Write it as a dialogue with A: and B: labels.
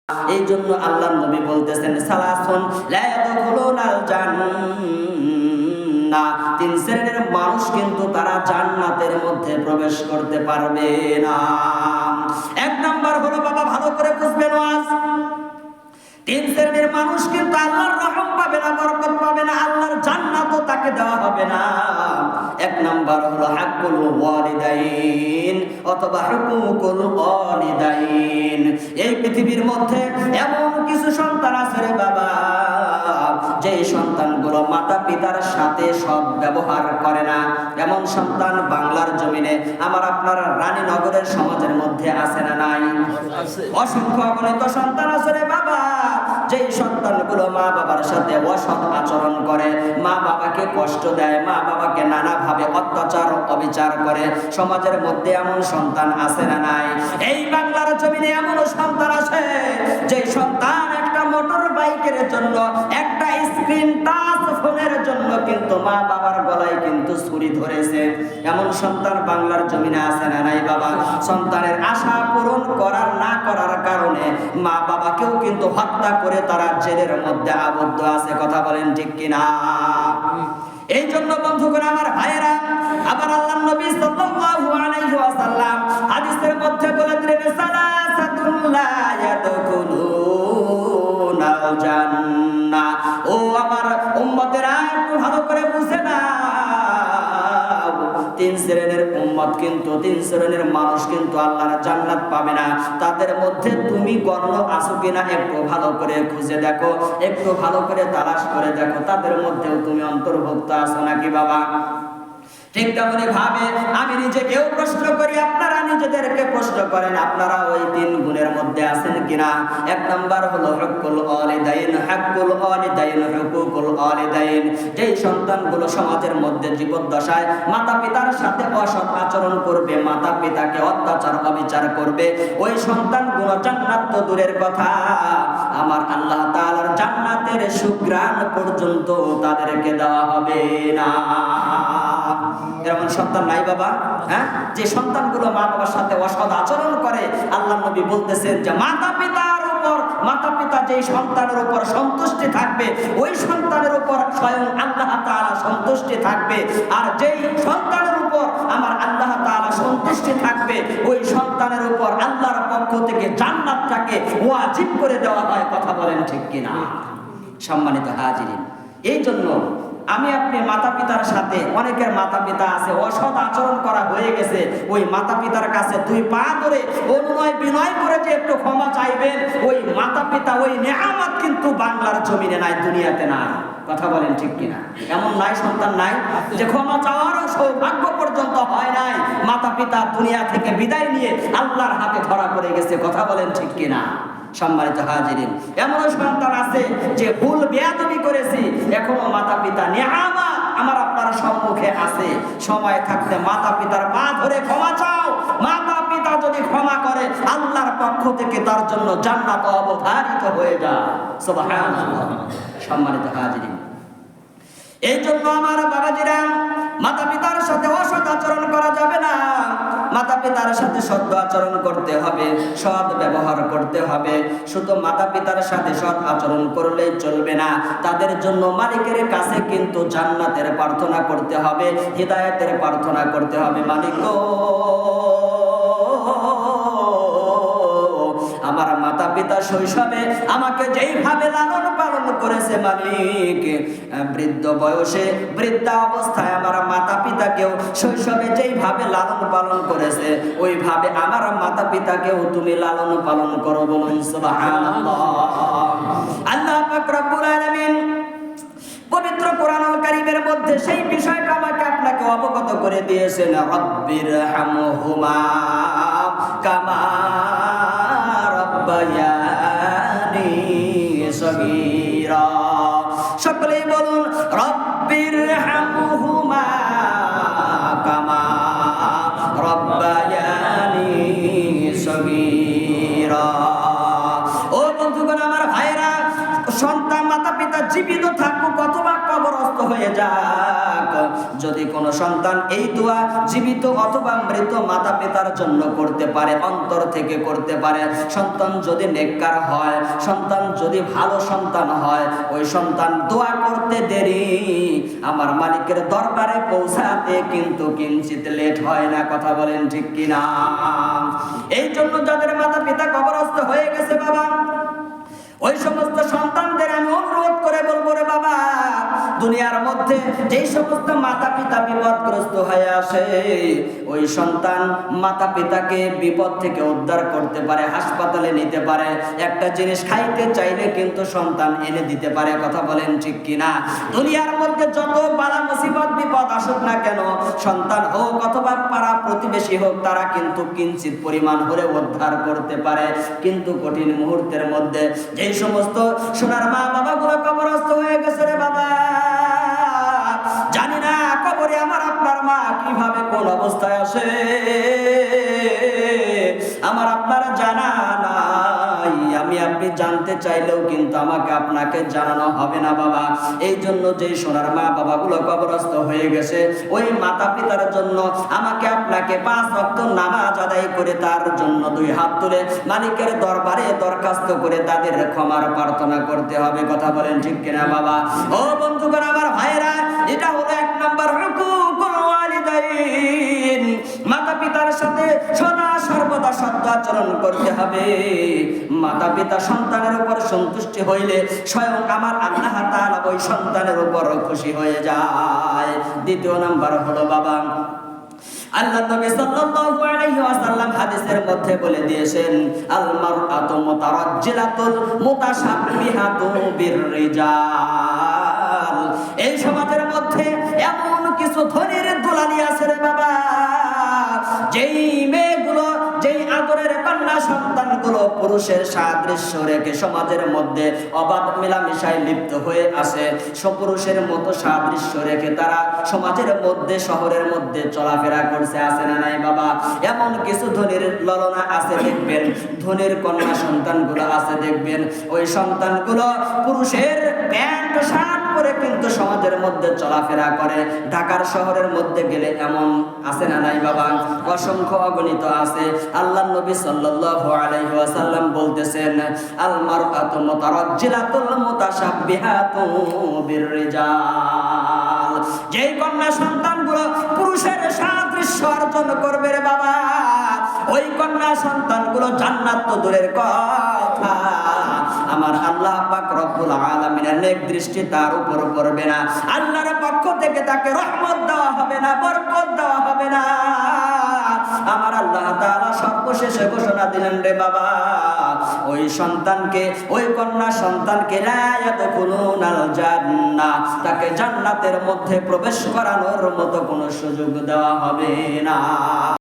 A: এই জন্য আল্লাহর নবী বলতেছেন সালাসুন লা ইয়াদখুলুনাল জান্নাহ, তিন শ্রেণীর মানুষ কিন্তু তারা জান্নাতের মধ্যে প্রবেশ করতে পারবে না। এক নাম্বার হলো, বাবা ভালো করে বুঝবেন ওয়াজ, তিন শ্রেণীর মানুষ কিন্তু আল্লাহর রহম পাবে না, বরকত পাবে না, আল্লাহর জান্নাতও তাকে দেওয়া হবে না। এক নাম্বার হলো হাক্কুল ওয়ালিদাইন অথবা হুকুকুল ওয়ালিদাইন। এই পৃথিবীর মধ্যে এমন কিছু সন্তান আছে রে বাবা, যে সন্তানগুলো মাতা পিতার সাথে সৎ ব্যবহার করে না। এমন সন্তান বাংলার জমিনে আমার আপনার রানীনগরের সমাজের মধ্যে আছে না নাই? অসংখ্য অগণিত সন্তান আছে রে বাবা, যে সন্তানগুলো মা বাবার সাথে অসৎ আচরণ করে, মা বাবাকে কষ্ট দেয়, মা বাবাকে নানাভাবে অত্যাচার অবিচার করে। সমাজের মধ্যে এমন সন্তান আছে না নাই? এই বাংলার জমিনে এমন সন্তান আছে, যে সন্তান একটা মোটর বাইকের জন্য, একটা স্ক্রিন টাচ ফোনের জন্য কিন্তু মা বাবার গলায় কিন্তু ছুরি ধরেছে। এমন সন্তান বাংলার জমিনে আছে না নাই বাবা? সন্তানের আশা পূরণ করার না করার কারণে মা বাবাকেও কিন্তু হত্যা করে তারা জেলের মধ্যে আবদ্ধ আছে। কথা বলেন ঠিক কিনা? এই জন্য বন্ধুগণ আমার ভাইয়েরা, আবার আল্লাহর নবী সাল্লাল্লাহু আলাইহি ওয়াসাল্লাম হাদিসের মধ্যে বলে দিলেন সালাসাতুল লা ইয়াদখুলুনাল জান্নাহ। ও আমার উম্মতেরা, একটু ভালো করে বুঝে নাও, তিন শ্রেণীর উম্মত কিন্তু, তিন শ্রেণীর মানুষ কিন্তু আল্লাহর জান্নাত পাবে না। তাদের মধ্যে তুমি গণ্য আছো কিনা একটু ভালো করে খুঁজে দেখো, একটু ভালো করে তালাশ করে দেখো, তাদের মধ্যেও তুমি অন্তর্ভুক্ত আছো নাকি বাবা? ঠিক তেমনি ভাবে আমি নিজেকেও প্রশ্ন করি, আপনারা নিজেদেরকে প্রশ্ন করেন, আপনারা ওই তিন গুণের মধ্যে আছেন কিনা? এক নাম্বার হলো হুকুকুল ওয়ালিদাইন, হাক্কুল ওয়ালিদাইন, হুকুকুল ওয়ালিদাইন। যেই সন্তানগুলো সমাজের মধ্যে জীবদ্দশায় মাতা পিতার সাথে অসৎ আচরণ করবে, মাতা পিতাকে অত্যাচার অবিচার করবে, ওই সন্তানগুলো জান্নাত তো দূরের কথা, আমার আল্লাহ তাআলার জান্নাতের সুঘ্রাণ পর্যন্ত তাদেরকে দেওয়া হবে না। এরকম সন্তান নাই বাবা? হ্যাঁ, যে সন্তানগুলো মা বাবার সাথে অসৎ আচরণ করে, আল্লাহর নবী বলতেছেন যে মাতা পিতার উপর, মাতা পিতা যেই সন্তানের উপর সন্তুষ্টি থাকবে, ওই সন্তানের উপর স্বয়ং আল্লাহ তাআলা সন্তুষ্টি থাকবে। আর যেই সন্তানের উপর আমার আল্লাহ তাআলা সন্তুষ্টি থাকবে, ওই সন্তানের উপর আল্লাহর পক্ষ থেকে জান্নাতটাকে ওয়াজিব করে দেওয়া হয়। কথা বলেন ঠিক কিনা? সম্মানিত হাজিরিন, এই জন্য আমি আপনি মাতা পিতার সাথে, অনেকের মাতা পিতা আছে অসৎ আচরণ করা হয়ে গেছে, ওই মাতা পিতার কাছে দুই পা ধরে অনুনয় বিনয় করে যে একটু ক্ষমা চাইবেন, ওই মাতা পিতা, ওই নেয়ামত কিন্তু বাংলার জমিনে নাই, দুনিয়াতে নাই। কথা বলেন ঠিক কিনা? এমন নাই সন্তান নাই যে ক্ষমা চাওয়ারও সৌভাগ্য পর্যন্ত হয় নাই, মাতা পিতা দুনিয়া থেকে বিদায় নিয়ে আল্লাহর হাতে ধরা পড়ে গেছে। কথা বলেন ঠিক কিনা? সম্মানিত হাজিরিন, এমন সন্তান আছে যে ভুল বেয়াদবি করেছি, এখনো মাতা পিতা নেয়ামত আমার আপনার সম্মুখে আছে। সময় থাকতে মাতা পিতার পা ধরে ক্ষমা চাও, মাতা পিতা যদি ক্ষমা করে আল্লাহর পক্ষ থেকে তার জন্য জান্নাত অবধারিত হয়ে যায়। সুবহানাল্লাহ। সম্মানিত হাজিরিন, এই জন্য আমার বাবাজিরা, মাতা পিতার সাথে অসৎ আচরণ করা যাবে না, মাতা পিতার সাথে সৎ আচরণ করতে হবে, সৎ ব্যবহার করতে হবে। শুধু মাতা পিতার সাথে সৎ আচরণ করলেই চলবে না, তাদের জন্য মালিকের কাছে কিন্তু জান্নাতের প্রার্থনা করতে হবে, হিদায়াতের প্রার্থনা করতে হবে। মালিক গো, আমার মাতা পিতা শৈশবে আমাকে যেইভাবে লালন পালন করেছে, মালিক বৃদ্ধ বয়সে, বৃদ্ধা অবস্থায় আমার মাতা পিতাকেও শৈশবে যেইভাবে লালন পালন করেছে, ওইভাবে আমার মাতা পিতাকেও তুমি লালন পালন করো। বলুন সুবহানাল্লাহ। আল্লাহ পাক রব্বুল আলামিন পবিত্র কোরআনুল কারীমের মধ্যে সেই বিষয়টা আমাকে আপনাকে অবগত করে দিয়েছেন, রাব্বির হামহুমা কামা রাব্বায়ানি সগীরা। সকলেই বলুন রাব্বির হামহুমা কামা রাব্বায়ানি সগীরা। ও বন্ধুগণ আমার ভাইরা, সন্তান মাতা পিতা জীবিত থাকুক অথবা কবরস্থ হয়ে হয়ে যাক, যদি কোনো সন্তান এই দোয়া জীবিত অথবা মৃত মাতা পিতার জন্য করতে পারে, অন্তর থেকে করতে পারে, সন্তান যদি নেককার হয়, সন্তান যদি ভালো সন্তান হয়, ওই সন্তান দোয়া করতে দেরি, আমার মালিকের দরবারে পৌঁছাতে কিন্তু কিঞ্চিত লেট হয় না। কথা বলেন ঠিক কিনা? এই জন্য যাদের মাতা পিতা কবরস্থ হয়ে গেছে বাবা, ওই সমস্ত সন্তানদের আমি অনুরোধ করে বলবো, রে বাবা, দুনিয়ার মধ্যে যেই সমস্ত মাতা পিতা বিপদগ্রস্ত হয়ে আসে, ওই সন্তান মাতা পিতাকে বিপদ থেকে উদ্ধার করতে পারে, হাসপাতালে নিতে পারে, একটা জিনিস খাইতে চাইলে কিন্তু সন্তান এনে দিতে পারে। কথা বলেন ঠিক কিনা? দুনিয়ার মধ্যে যত বালা মুসিবত বিপদ আসুক না কেন, সন্তান হোক অথবা পাড়া প্রতিবেশী হোক, তারা কিন্তু কিঞ্চিত পরিমাণ হলে উদ্ধার করতে পারে। কিন্তু কঠিন মুহূর্তের মধ্যে এই সমস্ত সোনার মা বাবা গুলো কবরস্থ হয়ে গেছে, রে বাবা, জানি না কবরে আমার আপনার মা কিভাবে কোন অবস্থায় আসে, আমার আপনার জানা নাই। আমি আপনি জানতে চাইলেও কিন্তু আমাকে আপনাকে জানানো হবে না বাবা। এই জন্য যে সোনার মা বাবা গুলো কবরস্থ হয়ে গেছে, ওই মাতা পিতার জন্য আমাকে আপনাকে 5 ওয়াক্ত নামাজ আদায় করে তার জন্য 2 হাত তুলে মালিকের দরবারে দরখাস্ত করে তাদের ক্ষমার প্রার্থনা করতে হবে। কথা বলেন ঠিক কিনা বাবা? ও বন্ধুগণ, আমার ভাইরা, এটা হলো 1 নম্বর হুকুকুল ওয়ালিদাইন। মাতা পিতার সাথে সদা সর্বদা সৎ আচরণ করতে হবে। মাতা পিতা সন্তানের উপর সন্তুষ্টি হইলে স্বয়ং আমার আল্লাহ তাআলা ওই সন্তানের উপর খুশি হয়ে যায়। 2 নাম্বার হলো বাবা, আল্লাহ নবী সাল্লাল্লাহু আলাইহি ওয়াসাল্লাম হাদিসের মধ্যে বলে দিয়েছেন, আল মারআতু মুতারাজ্জিলাতুল মুতাশাব্বিহাতু বিররিজাল। এই সমাজের মধ্যে এমন কিছু ধনীর দুলালি আছে রে বাবা, যেই মেয়েগুলো, যেই আদরের কন্যা সন্তানগুলো পুরুষের সাদৃশ্য রেখে সমাজের মধ্যে অবাধ মেলামেশায় লিপ্ত হয়ে আসে, পুরুষের মতো সাদৃশ্য রেখে তারা সমাজের মধ্যে, শহরের মধ্যে চলাফেরা করছে, আছে না নাই বাবা? এমন কিছু ধনীর ললনা আছে দেখবেন, ধনীর কন্যা সন্তানগুলো আছে দেখবেন, ওই সন্তানগুলো পুরুষের প্যান্ট শার্ট পরে কিন্তু সমাজের মধ্যে চলাফেরা করে। ঢাকার শহরের মধ্যে গেলে এমন আছে না নাই বাবা? অসংখ্য অগণিত আছে। আল্লাহর নবী সাল্লাল্লাহু আলাইহি ওয়াসাল্লাম বলতেছেন, আল মারআতু মুতারাজ্জিলাতুল মুতাশাব্বিহাতু বিররিজাল। যেই কন্যা সন্তানগুলো পুরুষের সাদৃশ্য অর্জন করবে রে বাবা, ওই কন্যা সন্তানগুলো জান্নাত তো দূরের কথা, আমার আল্লাহ পাক রব্বুল আলামিনের নেক দৃষ্টি তার উপর পড়বে না। আল্লাহর পক্ষ থেকে তাকে রহমত দেওয়া হবে না, বরকত দেওয়া হবে না। আমার আল্লাহ তাআলা সর্বশেষে ঘোষণা দিলেন, রে বাবা, ওই সন্তানকে, ওই কন্যা সন্তানকে লা ইয়াদখুলুনাল জান্নাহ, তাকে জান্নাতের মধ্যে প্রবেশ করানোর মতো কোনো সুযোগ দেওয়া হবে না।